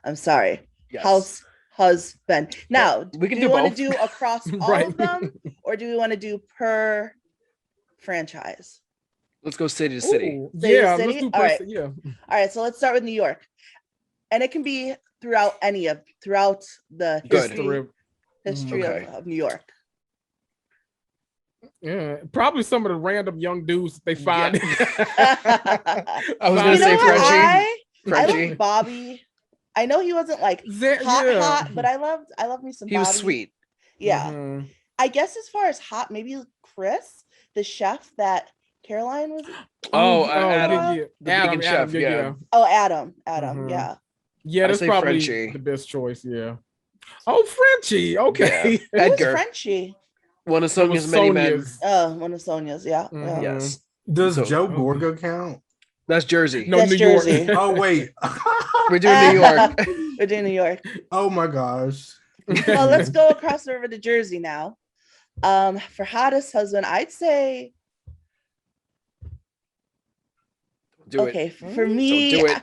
I'm sorry. Yes. House husband. Now, we can do we want to both. do across all of them, or do we want to do per franchise? Let's go city to city. Ooh, yeah, let's do all right. Yeah. All right, so let's start with New York. And it can be throughout the history of New York. Yeah, probably some of the random young dudes that they find. I was gonna say Frenchie. I love Bobby. I know he wasn't like hot, but I love me some Bobby. He was sweet. Yeah. I guess as far as hot, maybe Chris, the chef that Caroline was. Adam. Adam, chef, yeah. Oh, Adam, yeah. Yeah, that's probably Frenchie. the best choice. Yeah. Oh, Frenchie. Okay. Yeah. Edgar. Who's Frenchie? One of Sonia's many men. One of Sonia's. Yeah. Yes. Does Joe Gorga count? That's Jersey. No, That's New Jersey. York. Oh wait, we're doing New York. We're doing New York. Oh my gosh. Well, let's go across the river to Jersey now. For hottest husband, I'd say. Do it. Okay, for me, do it.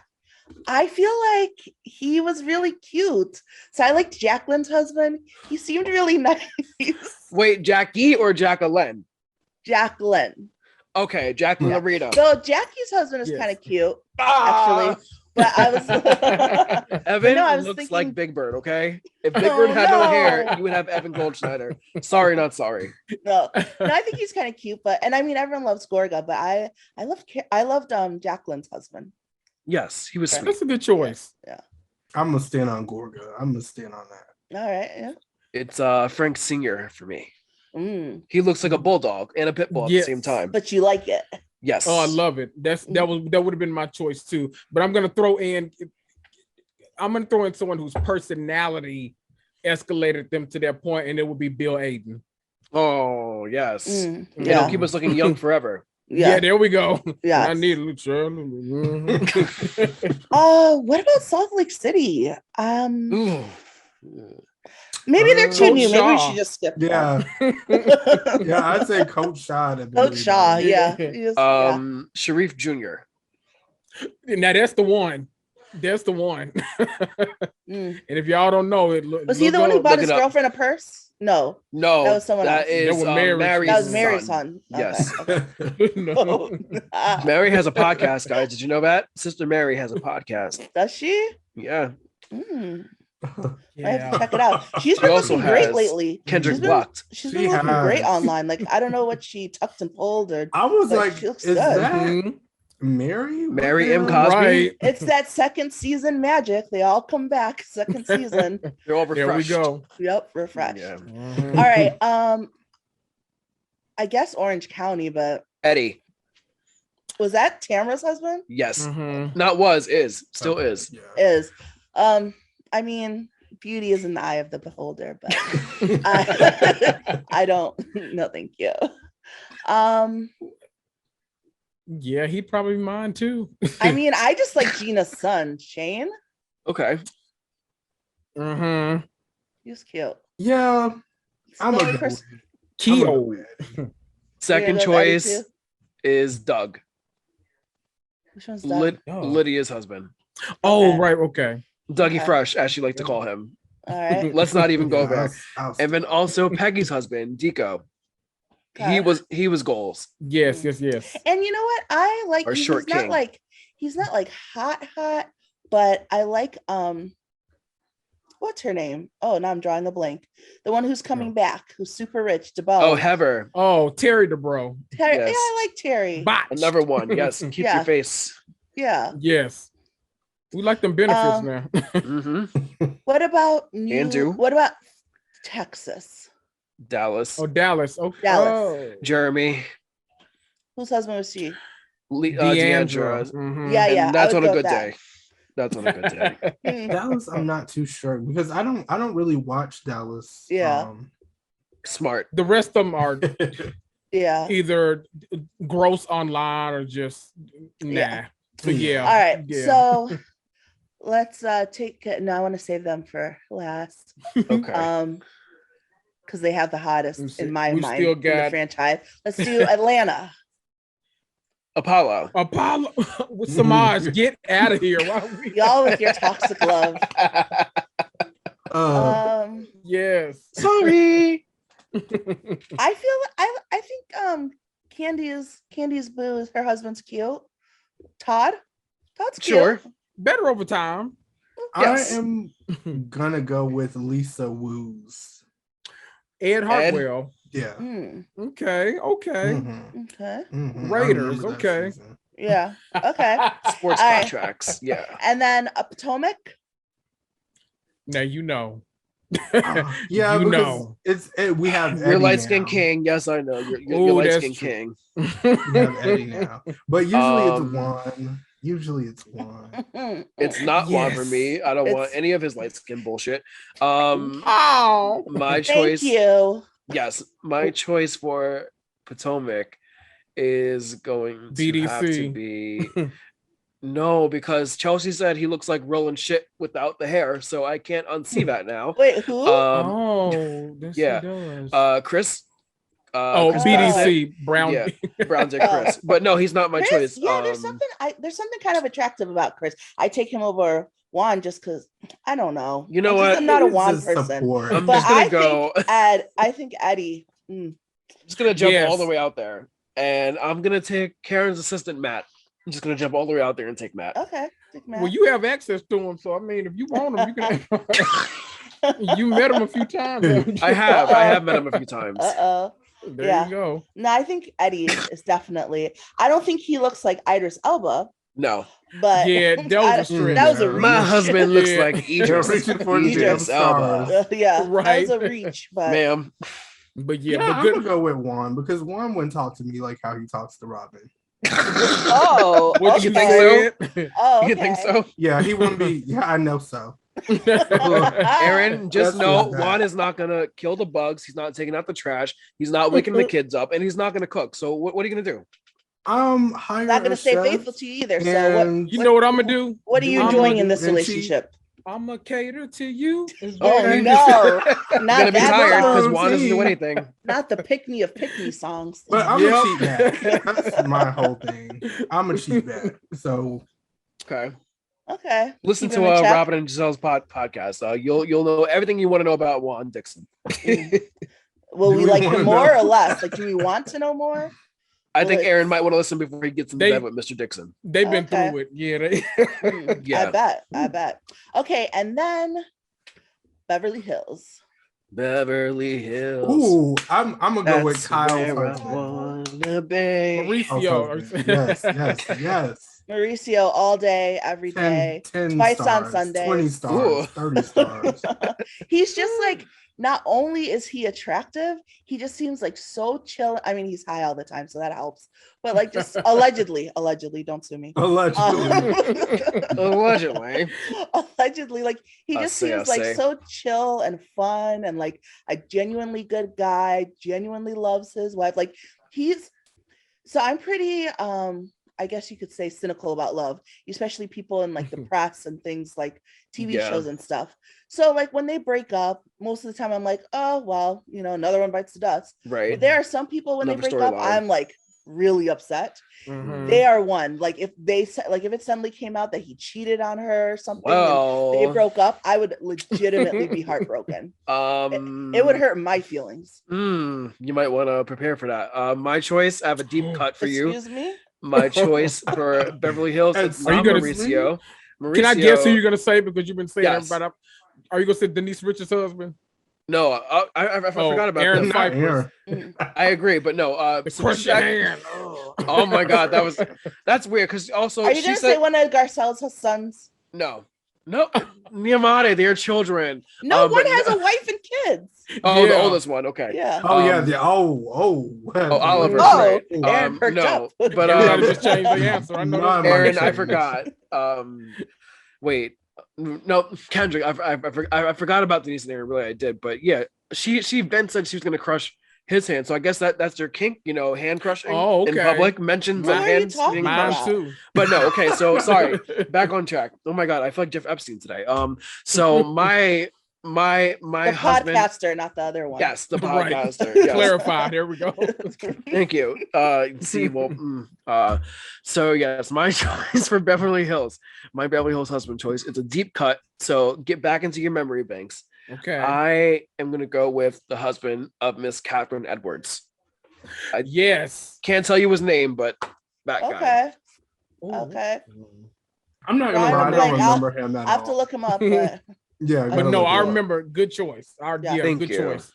I feel like he was really cute. So I liked Jacqueline's husband. He seemed really nice. Wait, Jackie or Jacqueline? Jacqueline. Okay, Jacqueline Larita. So Jackie's husband is kind of cute, actually. But I was Evan no, I was looks thinking- like Big Bird, okay? If Big Oh, Bird had no hair, no. you would have Evan Goldschneider. Sorry, not sorry. no, I think he's kind of cute, but and I mean everyone loves Gorga, but I loved Jacqueline's husband. Yes, he was sweet. That's a good choice. I'm gonna stand on Gorga. I'm gonna stand on that. All right, yeah. It's Frank Senior for me. Mm, He looks like a bulldog and a pit bull at Yes. the same time. but you like it. Yes. Oh, I love it. That would have been my choice too. But I'm gonna throw in someone whose personality escalated them to that point, and it would be Bill Aiden. Oh, yes. Mm, And yeah, It'll keep us looking young forever. yeah, There we go. yeah. I need a little child. What about Salt Lake City? Ooh. Maybe they're too Coach new. Maybe we Shaw. should just skip. Yeah, them. yeah. I'd say Coach Shaw. Coach Shaw. Yeah. You just- yeah. Sharif Jr. Now that's the one. That's the one. Mm. And if y'all don't know it, Was he the one who bought look his it up. girlfriend a purse? No, No, That was someone that else. is That was Mary's that was Mary's son. son. Okay, Yes. okay. no. Ah, Mary has a podcast, guys. Did you know that? Sister Mary has a podcast. does she? Yeah. Mm, I have Yeah. to check it out. She's She been also looking great has lately. Kendrick She's been- blocked. She's She been looking great has. online. Like I don't know what she tucked and pulled or. I was But like, she looks is good. that Mhm. Mary? What Mary the M. hell? Cosby. Right. It's that second season magic. They all come back. Second season. They're all There we refreshed. go. Yep, refreshed. Yeah. Mhm. All right. I guess Orange County, but Eddie. was that Tamara's husband? Yes. Mhm. Not was, is. Still Okay, is. yeah. Is. I mean, beauty is in the eye of the beholder, but I don't. No, thank you. Yeah, he'd probably be mine too. I mean, I just like Gina's son, Shane. Okay. Mm-hmm. He's cute. Yeah, I'm The a only go. person- Keo. Second You're gonna go with Eddie choice too? is Doug. Which one's Doug? Oh. Lydia's husband. Oh, Okay. right. Okay. Dougie Okay. Fresh, as she like to call him. All right. Let's not even go Yeah, there. And then also Peggy's husband, Deco. Okay. He was goals. Yes, yes, yes. And you know what? I like Our he's short not king. like hot, but I like what's her name? Oh, now I'm drawing a blank. The one who's coming back, who's super rich, DeBo. Oh, Heather. Oh, Terry DeBro. Terry. yes. Yeah, I like Terry. Botch. Another one. Yes. Keep Yeah. your face. Yeah. Yes. We like them benefits now. Mm-hmm. What about Andrew. What about Texas? Dallas. Oh, Dallas. Okay. Dallas. Oh. Jeremy. Whose husband was she? Deandra. Mhm. Yeah, yeah. And that's I on would a go good with that. day. That's on a good day. Hmm. Dallas, I'm not too sure because I don't really watch Dallas. Yeah. Smart. The rest of them are Yeah. either gross online or just nah. Yeah. So yeah. All right. Yeah. So let's take it. No, I want to save them for last. Okay. Because they have the hottest in my We mind still in the got- franchise. Let's do Atlanta. Apollo. Apollo with Semaj, get out of here. Why we- Y'all with your toxic love. Yes. Sorry. I think Candy's boo is her husband's cute. Todd's cute. Sure. Better over time. Yes. I am gonna go with Lisa Woos. Ed Hartwell. Yeah. Hmm, Okay. Okay. Mhm, okay. mhm. I Raiders, remember that okay. season. Yeah. Okay. Sports All right. contracts. Yeah. And then Potomac. Now you know. Yeah, You because know. we have You're Eddie light skinned now. king. Yes, I know. You're Ooh, light that's skinned true. king. We have Eddie now, but usually it's Um, one. Usually it's one. It's not one for Yes. me. I don't want It's- any of his light skin bullshit. Oh. My Thank choice. you. Yes, my choice for Potomac is going to have to BDC. be no, because Chelsea said he looks like rolling shit without the hair, so I can't unsee that now. Wait, who? Oh, this yeah. he does. Chris. Oh, Chris BDC Brown. Yeah. Brown Dick Chris, but no, he's not my Chris? choice. Yeah, there's something kind of attractive about Chris. I take him over Juan just because I don't know. You know I'm what? I'm not a It's Juan just person. support. I'm But just gonna I go. think Eddie. Just gonna jump Yes. all the way out there, and I'm gonna take Karen's assistant Matt. I'm just gonna jump all the way out there and take Matt. Okay. Take Matt. Well, you have access to him, so I mean, if you want him, you can. You met him a few times. haven't you? I have met him a few times. There Yeah. you go. No, I think Eddie is definitely. I don't think he looks like Idris Elba, No, but Yeah, that was a stretch. that was a my reach. husband looks Yeah. like They're Idris. reaching for the Idris Elba. stars. Yeah, that Right. was a reach, but Ma'am. But Yeah, yeah, I'm but gonna good. go with Juan because Juan wouldn't talk to me like how he talks to Robin. oh, What you okay. think so? Oh, You think okay. so? Yeah, he wouldn't be. Yeah, I know so. Aaron, just That's know just bad. Juan is not gonna kill the bugs. He's not taking out the trash. He's not waking the kids up, and he's not gonna cook. So what are you gonna do? Hire Not gonna a stay chef faithful to you either. So what? and You know what I'm gonna do? What are you I'm enjoying gonna in this do- and she- relationship? I'm gonna cater to you. Oh Okay. no, You're not gonna be that tired because song. Juan doesn't do See? anything. Not the pick me of pick me songs. But I'm Yep. a cheat bag. That's my whole thing. I'm a cheat bag. So Okay, Okay. listen Keep him to in check. Robin and Giselle's podcast. You'll know everything you want to know about Juan Dixon. Will Do we we like wanna him more know? or less? Like, do we want to know more? I think Well, Aaron might want to listen before he gets into They- bed with Mr. Dixon. They've been Okay. through it. Yeah. They, Yeah. I bet. Okay, and then Beverly Hills. Beverly Hills. ooh, I'm gonna go with That's Kyle's where I husband. wanna be. Mauricio. Yes. Mauricio all day, every day. 10 Twice on stars, Sundays. 20 stars, Ooh. 30 stars. He's just like, not only is he attractive, he just seems like so chill. I mean, he's high all the time, so that helps. But like, just allegedly, don't sue me. Allegedly. Allegedly. Allegedly, like he I'll just say, seems I'll like say. so chill and fun and like a genuinely good guy, genuinely loves his wife. Like so I'm pretty I guess you could say cynical about love, especially people in like the press and things like TV Yeah. shows and stuff. So like when they break up, most of the time I'm like, oh well, another one bites the dust. Right. But there are some people when Another they break up, storyline. I'm like really upset. Mhm. They are one. Like if it suddenly came out that he cheated on her or something, and they Well, broke up, I would legitimately be heartbroken. It would hurt my feelings. You might want to prepare for that. My choice, I have a deep cut for you. Excuse me. My choice for Beverly Hills. It's Are you not gonna- Mauricio. Can I guess who Mauricio- you're gonna say because you've been saying Yes. everybody? Are you gonna say Denise Richards' husband? No, I forgot about Aaron that. Not Pfeiffer. Aaron. I agree, but no. The So crushing check- hand. Oh my god, that's weird because also Are you she gonna said say one of Garcelle's sons? no, Nyemade, they're children. No, one but has no- a wife and kids. Oh, the Yeah. oldest one. Okay. Yeah. Oh, yeah. Um, Oliver. Oliver's Oh, right. Aaron perked No, up. but Everybody just changed the answer. I know My that's Aaron, mind I changed. forgot. Wait, no, Kendrick. I forgot about Denise and Aaron. Really, I did. But yeah, she then said she was gonna crush his hand. So I guess that's their kink. Hand crushing Oh, in okay. public. Mentions What of are you hands talking being about? Mine crushed. too. But no, okay. So sorry. Back on track. Oh my god, I feel like Jeff Epstein today. So my The husband. podcaster, not the other one. Yes, the Right. podcaster. Yes. Clarified. Here we go. Thank you. So yes, my choice for Beverly Hills, my Beverly Hills husband choice. It's a deep cut. So get back into your memory banks. Okay. I am gonna go with the husband of Miss Catherine Edwards. Yes. Can't tell you his name, but that guy. Okay. Ooh. Okay. I'm not gonna Ryan, lie, I I'm don't like, remember him at I have to all. look him up, but Yeah, But gotta no, look I it up. remember. Good choice. Yeah. Thank Good you. choice.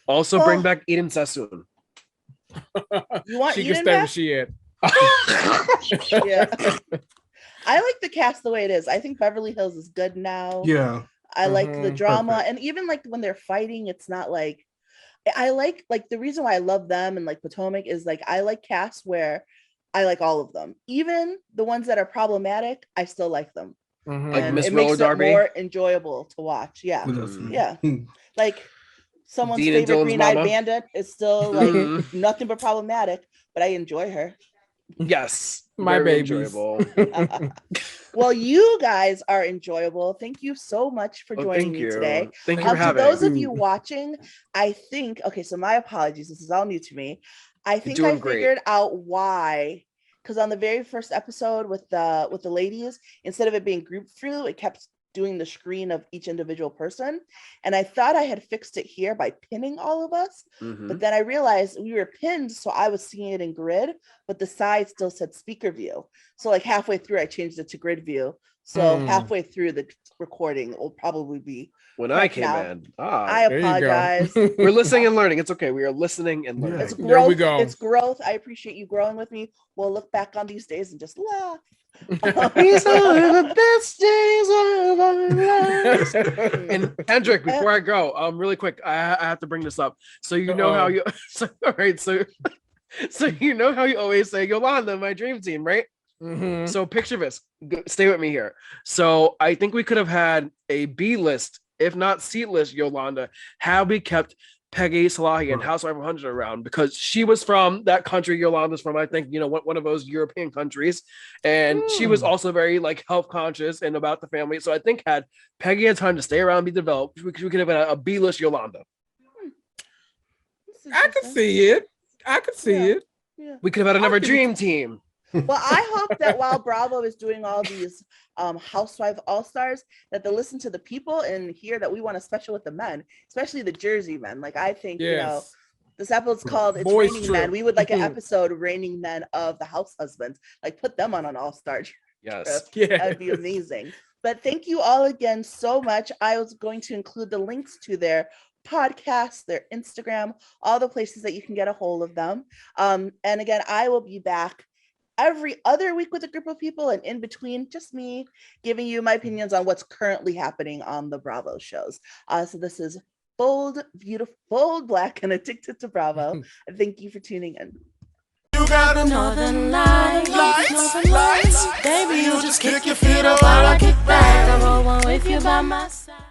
Also Well- bring back Eden Sassoon. you want She can Eden stay where back? she at. Yeah. I like the cast the way it is. I think Beverly Hills is good now. Yeah. I like the Mhm. drama, Perfect. and even like when they're fighting, it's not like I like the reason why I love them and like Potomac is like I like casts where I like all of them, even the ones that are problematic. I still like them, Mhm. Like and Miss it Roller makes Derby? it more enjoyable to watch. Yeah, yeah. Like someone's Dean and favorite Dylan's Green-Eyed mama? Bandit is still like Mhm. nothing but problematic, but I enjoy her. Yes, My very babies. enjoyable. Well, you guys are enjoyable. Thank you so much for Oh, joining thank me you. today. Thank you for To having. those of you watching, I think okay. So my apologies. This is all new to me. I think I doing great. figured out why. Because on the very first episode with the ladies, instead of it being group through, it kept doing the screen of each individual person. And I thought I had fixed it here by pinning all of us, but then I realized we were pinned, so I was seeing it in grid, but the side still said speaker view. So like halfway through, I changed it to grid view. So halfway through the recording, it will probably be when I came in. I apologize. We're listening and learning. It's okay. We are listening and learning. It's There growth. we go. It's growth. I appreciate you growing with me. We'll look back on these days and just laugh. These are the best days of our lives. And Kendrick, before I go, really quick, I have to bring this up. So you know how you all right, so you know how you always say Yolanda, my dream team, right? So picture this. Stay with me here. So I think we could have had a B list, if not C list, Yolanda, had we kept Peggy Salahi and Housewife 100 around, because she was from that country. Yolanda's from, I think, one of those European countries, and she was also very like health conscious and about the family. So I think had Peggy had time to stay around and be developed, we could have had a B list Yolanda. I could see it. Yeah. We could have had another dream team. Well, I hope that while Bravo is doing all these Housewife All-Stars, that they listen to the people and hear that we want a special with the men, especially the Jersey men. Like, I think, this episode's called It's Boys Raining Trip. Men. We would like an episode Raining Men of the house husbands. Like, put them on an All-Star Yes. trip. That'd be amazing. But thank you all again so much. I was going to include the links to their podcast, their Instagram, all the places that you can get a hold of them. And again, I will be back every other week with a group of people, and in between, just me giving you my opinions on what's currently happening on the Bravo shows. So this is Bold, Beautiful, Bold, Black, and Addicted to Bravo. And thank you for tuning in. You got the northern lights. Baby, you just kick your feet up while I kick back. I roll one with you by my side.